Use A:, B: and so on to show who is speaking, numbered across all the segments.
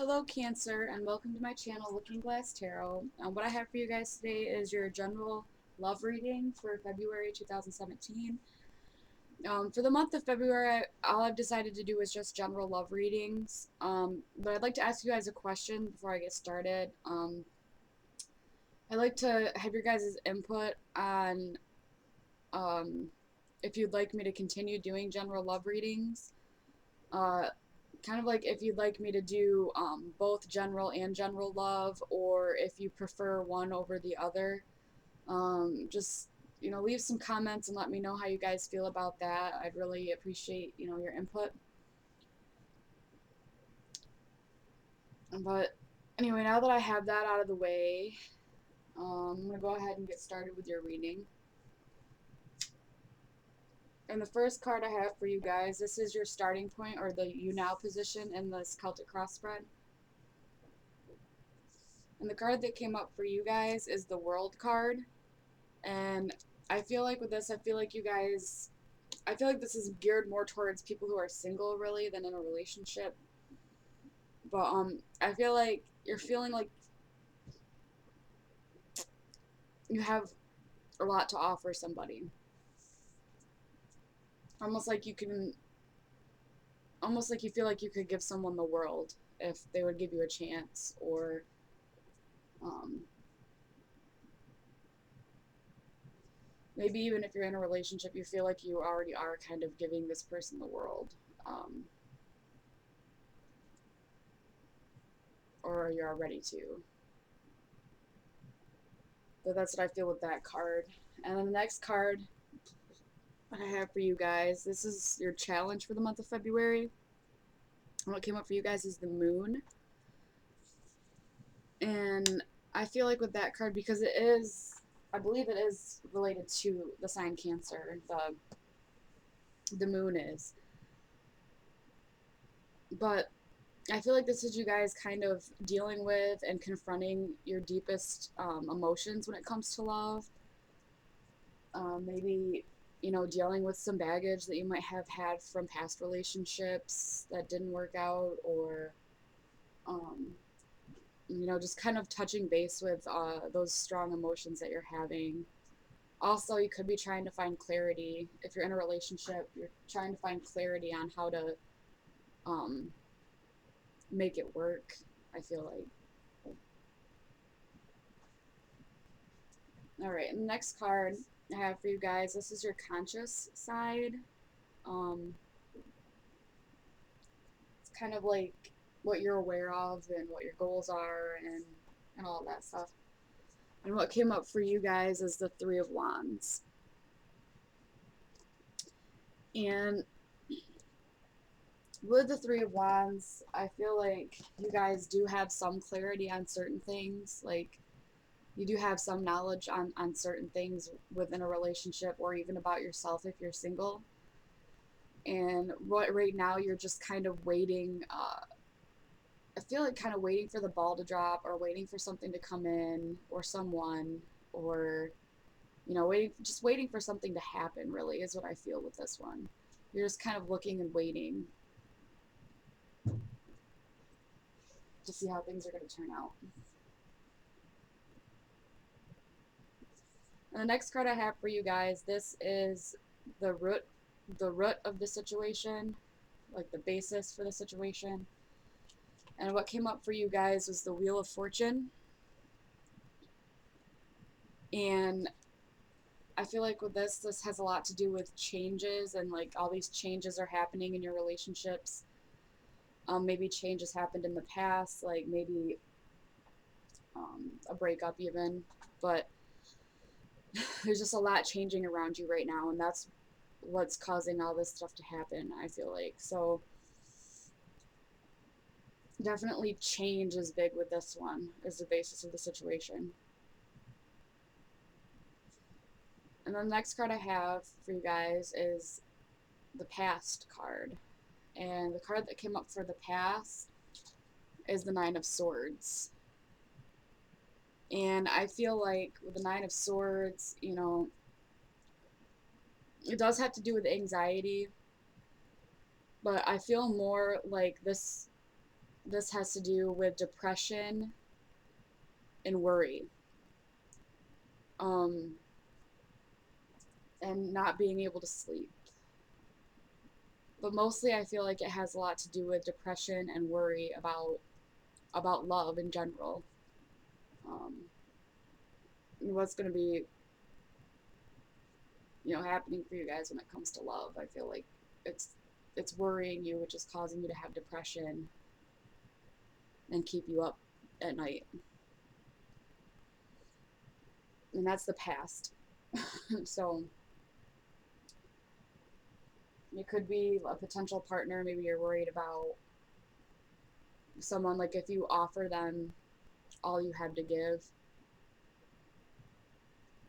A: Hello, Cancer, and welcome to my channel, Looking Glass Tarot. What I have for you guys today is your general love reading for February 2017. For the month of February, all I've decided to do is just general love readings. But I'd like to ask you guys a question before I get started. I'd like to have your guys' input on um, if you'd like me to continue doing general love readings. Uh, Kind of like if you'd like me to do both general and general love, or if you prefer one over the other. Just leave some comments and let me know how you guys feel about that. I'd really appreciate your input. But anyway, now that I have that out of the way, I'm gonna go ahead and get started with your reading. And the first card I have for you guys, this is your starting point, or the you now position in this Celtic cross spread. And the card that came up for you guys is the World card. And I feel like with this, I feel like this is geared more towards people who are single, really, than in a relationship. But I feel like you're feeling like you have a lot to offer somebody. Almost like you can, almost like you feel like you could give someone the world if they would give you a chance, or um, maybe even if you're in a relationship, you feel like you already are kind of giving this person the world, or you're ready to. But that's what I feel with that card. And then the next card I have for you guys, this is your challenge for the month of February. And what came up for you guys is the Moon. And I feel like with that card, because I believe it is related to the sign Cancer, the Moon is. But I feel like this is you guys kind of dealing with and confronting your deepest emotions when it comes to love. Maybe, dealing with some baggage that you might have had from past relationships that didn't work out, or, um, just kind of touching base with those strong emotions that you're having. Also, you could be trying to find clarity. If you're in a relationship, you're trying to find clarity on how to um, make it work, I feel like. All right, and the next card I have for you guys, this is your conscious side. Um, it's kind of like what you're aware of and what your goals are, and all that stuff. And what came up for you guys is the Three of Wands. And with the Three of Wands, I feel like you guys do have some clarity on certain things. Like, you do have some knowledge on certain things within a relationship, or even about yourself if you're single. And right now, you're just kind of waiting. I feel like kind of waiting for the ball to drop, or waiting for something to come in, or someone, or waiting for something to happen, really, is what I feel with this one. You're just kind of looking and waiting to see how things are going to turn out. And the next card I have for you guys, this is the root of the situation, like the basis for the situation. And what came up for you guys was the Wheel of Fortune. And I feel like with this has a lot to do with changes, and like all these changes are happening in your relationships. Maybe changes happened in the past, like maybe a breakup even, but there's just a lot changing around you right now, and that's what's causing all this stuff to happen, I feel like. So definitely change is big with this one, is the basis of the situation. And then the next card I have for you guys is the Past card. And the card that came up for the past is the Nine of Swords. And I feel like with the Nine of Swords, it does have to do with anxiety, but I feel more like this. this has to do with depression and worry, um, and not being able to sleep. But mostly, I feel like it has a lot to do with depression and worry about love in general. Um, what's going to be, happening for you guys when it comes to love? I feel like it's it's worrying you, which is causing you to have depression and keep you up at night. And that's the past. So it could be a potential partner. Maybe you're worried about someone, like if you offer them all you have to give,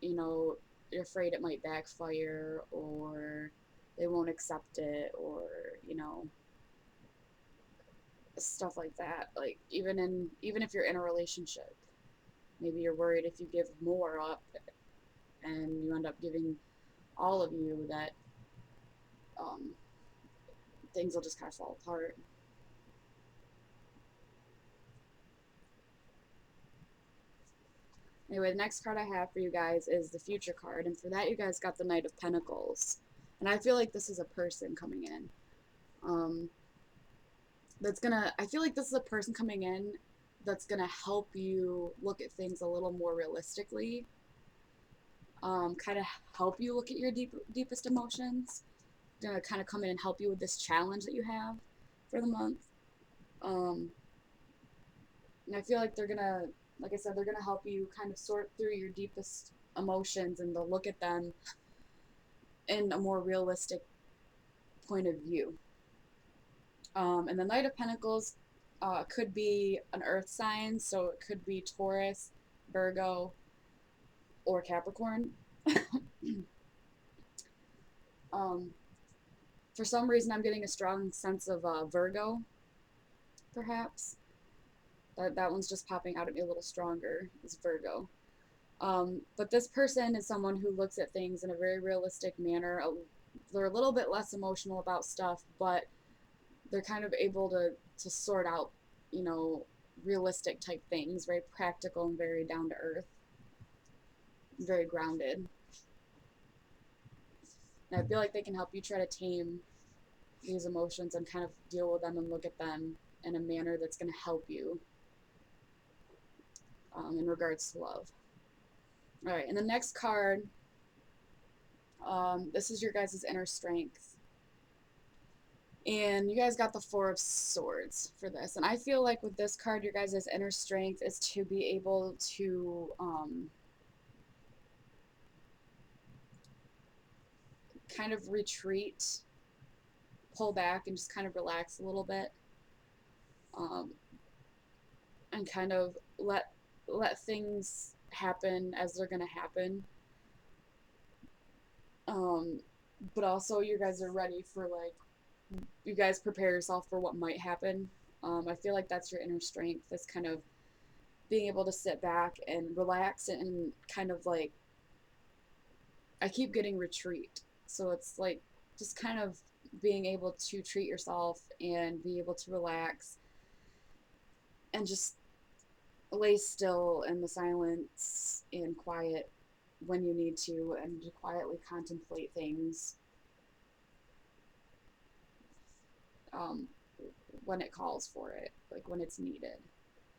A: you know, you're afraid it might backfire, or they won't accept it, or, you know, stuff like that. Like even if you're in a relationship, maybe you're worried if you give more up and you end up giving all of you, that um, things will just kind of fall apart. Anyway, the next card I have for you guys is the Future card, and for that you guys got the Knight of Pentacles. And I feel like this is a person coming in. Um, I feel like this is a person coming in that's gonna help you look at things a little more realistically. Kind of help you look at your deepest emotions. Gonna kind of come in and help you with this challenge that you have for the month. Um, and I feel like like I said, they're gonna help you kind of sort through your deepest emotions, and they'll look at them in a more realistic point of view. And the Knight of Pentacles could be an earth sign, so it could be Taurus, Virgo, or Capricorn. um, for some reason, I'm getting a strong sense of Virgo, perhaps. That one's just popping out at me a little stronger, is Virgo. But this person is someone who looks at things in a very realistic manner. They're a little bit less emotional about stuff, but they're kind of able to sort out, you know, realistic type things, very practical and very down to earth, very grounded. And I feel like they can help you try to tame these emotions and kind of deal with them and look at them in a manner that's going to help you in regards to love. All right, and the next card, this is your guys' inner strength. And you guys got the Four of Swords for this. And I feel like with this card, your guys' inner strength is to be able to kind of retreat, pull back, and just kind of relax a little bit, um, and kind of let things happen as they're gonna happen. Um, but also, you guys are ready for, like, you guys prepare yourself for what might happen. I feel like that's your inner strength. That's kind of being able to sit back and relax and kind of like, I keep getting retreat. So it's like just kind of being able to treat yourself and be able to relax and just lay still in the silence and quiet when you need to, and to quietly contemplate things um, when it calls for it, like when it's needed.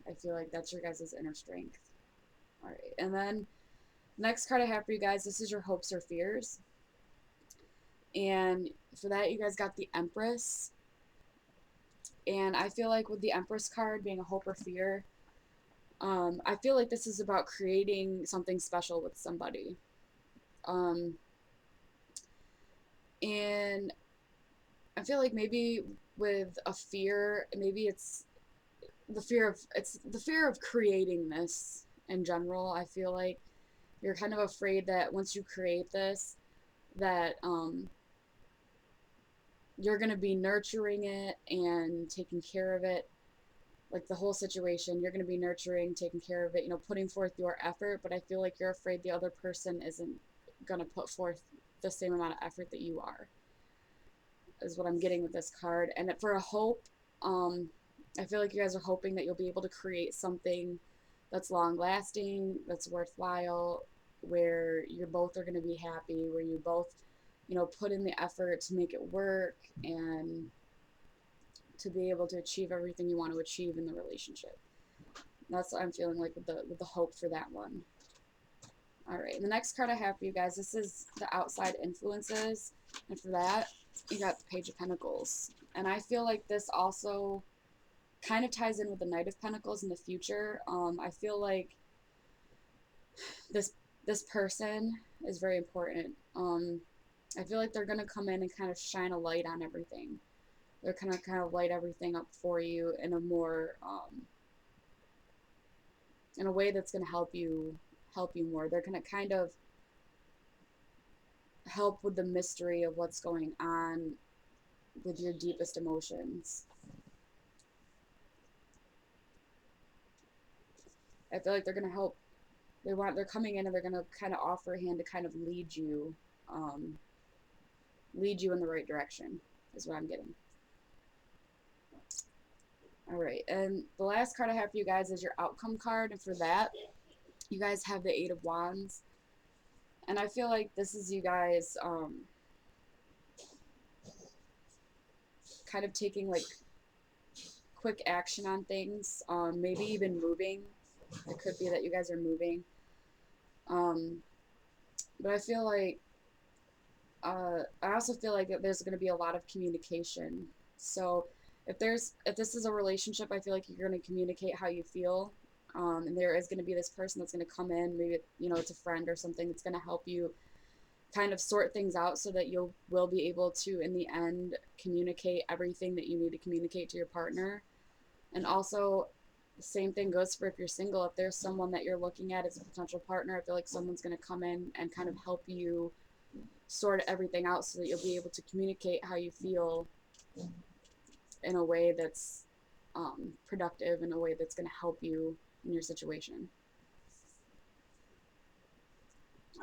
A: I feel like that's your guys' inner strength. All right, and then next card I have for you guys, this is your hopes or fears. And for that, you guys got the Empress. And I feel like with the Empress card being a hope or fear, I feel like this is about creating something special with somebody. Um, and I feel like maybe with a fear, maybe it's the fear of creating this in general. I feel like you're kind of afraid that once you create this, that you're going to be nurturing it and taking care of it, like the whole situation. You're going to be nurturing, taking care of it, putting forth your effort, but I feel like you're afraid the other person isn't going to put forth the same amount of effort that you are, is what I'm getting with this card. And for a hope, um I feel like you guys are hoping that you'll be able to create something that's long lasting, that's worthwhile, where you're both are going to be happy, where you both, put in the effort to make it work and to be able to achieve everything you want to achieve in the relationship. That's what I'm feeling like with the hope for that one. All right, the next card I have for you guys, this is the outside influences, and for that, you got the Page of Pentacles. And I feel like this also kind of ties in with the Knight of Pentacles in the future. I feel like this this person is very important. I feel like they're gonna come in and kind of shine a light on everything. They're gonna kind of light everything up for you in a more in a way that's gonna help you more. They're gonna kind of help with the mystery of what's going on with your deepest emotions. I feel like they're gonna help. They're coming in and they're gonna kind of offer a hand to kind of um, lead you in the right direction. Is what I'm getting. All right, and the last card I have for you guys is your outcome card, and for that, you guys have the Eight of Wands, and I feel like this is you guys kind of taking like quick action on things, maybe even moving. It could be that you guys are moving, um, but I also feel like there's going to be a lot of communication. So if this is a relationship, I feel like you're going to communicate how you feel. And there is going to be this person that's going to come in, maybe it's a friend or something that's going to help you kind of sort things out so that you will be able to in the end communicate everything that you need to communicate to your partner. And also the same thing goes for if you're single. If there's someone that you're looking at as a potential partner, I feel like someone's going to come in and kind of help you sort everything out so that you'll be able to communicate how you feel in a way that's productive, in a way that's going to help you in your situation.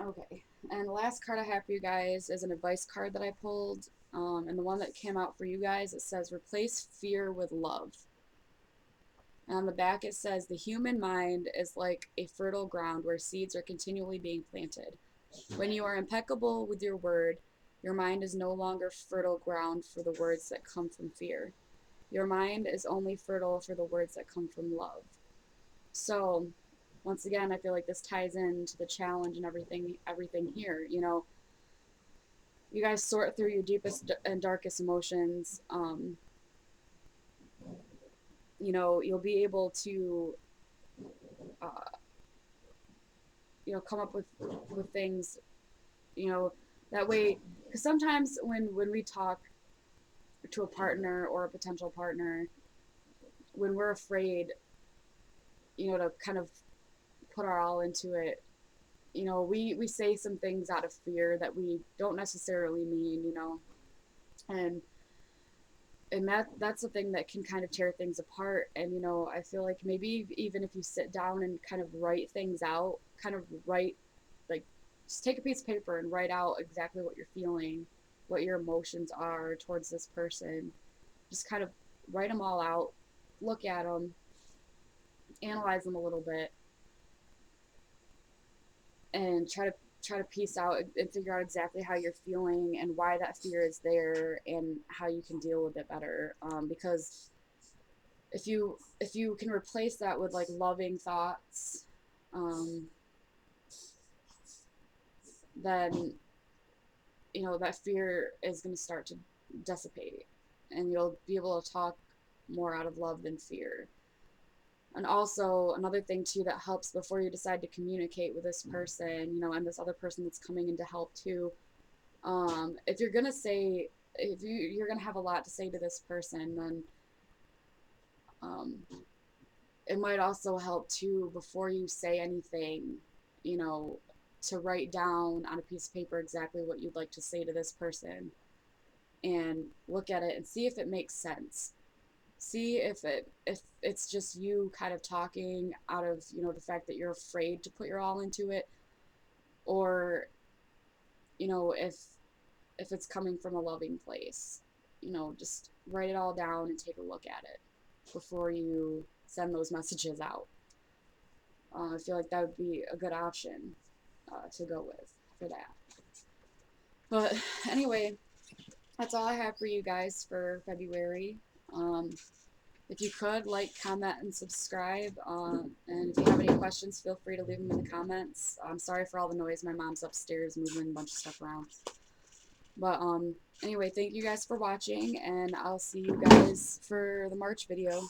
A: Okay, and the last card I have for you guys is an advice card that I pulled. And the one that came out for you guys, it says, replace fear with love. And on the back, it says, the human mind is like a fertile ground where seeds are continually being planted. When you are impeccable with your word, your mind is no longer fertile ground for the words that come from fear. Your mind is only fertile for the words that come from love. So, once again, I feel like this ties into the challenge and everything here. You guys sort through your deepest and darkest emotions. You'll be able to, uh, come up with things, you know, that way. Because sometimes when we talk to a partner or a potential partner, when we're afraid, to kind of put our all into it, we say some things out of fear that we don't necessarily mean, and that's the thing that can kind of tear things apart. And I feel like maybe even if you sit down and kind of write things out, kind of write, like, just take a piece of paper and write out exactly what you're feeling, what your emotions are towards this person. Just kind of write them all out, look at them, analyze them a little bit, and try to piece out and figure out exactly how you're feeling and why that fear is there and how you can deal with it better. Because if you can replace that with like loving thoughts, um, then that fear is going to start to dissipate, and you'll be able to talk more out of love than fear. And also another thing too that helps before you decide to communicate with this person, and this other person that's coming in to help too, if you're gonna say, if you're gonna have a lot to say to this person, then um, it might also help too before you say anything, you know, to write down on a piece of paper exactly what you'd like to say to this person and look at it and see if it makes sense. See if it's just you kind of talking out of, the fact that you're afraid to put your all into it, or if it's coming from a loving place. Just write it all down and take a look at it. before you send those messages out. I feel like that would be a good option to go with for that. But anyway, that's all I have for you guys for February. If you could, like, comment, and subscribe. And if you have any questions, feel free to leave them in the comments. I'm sorry for all the noise. My mom's upstairs moving a bunch of stuff around. But anyway, thank you guys for watching, and I'll see you guys for the March video.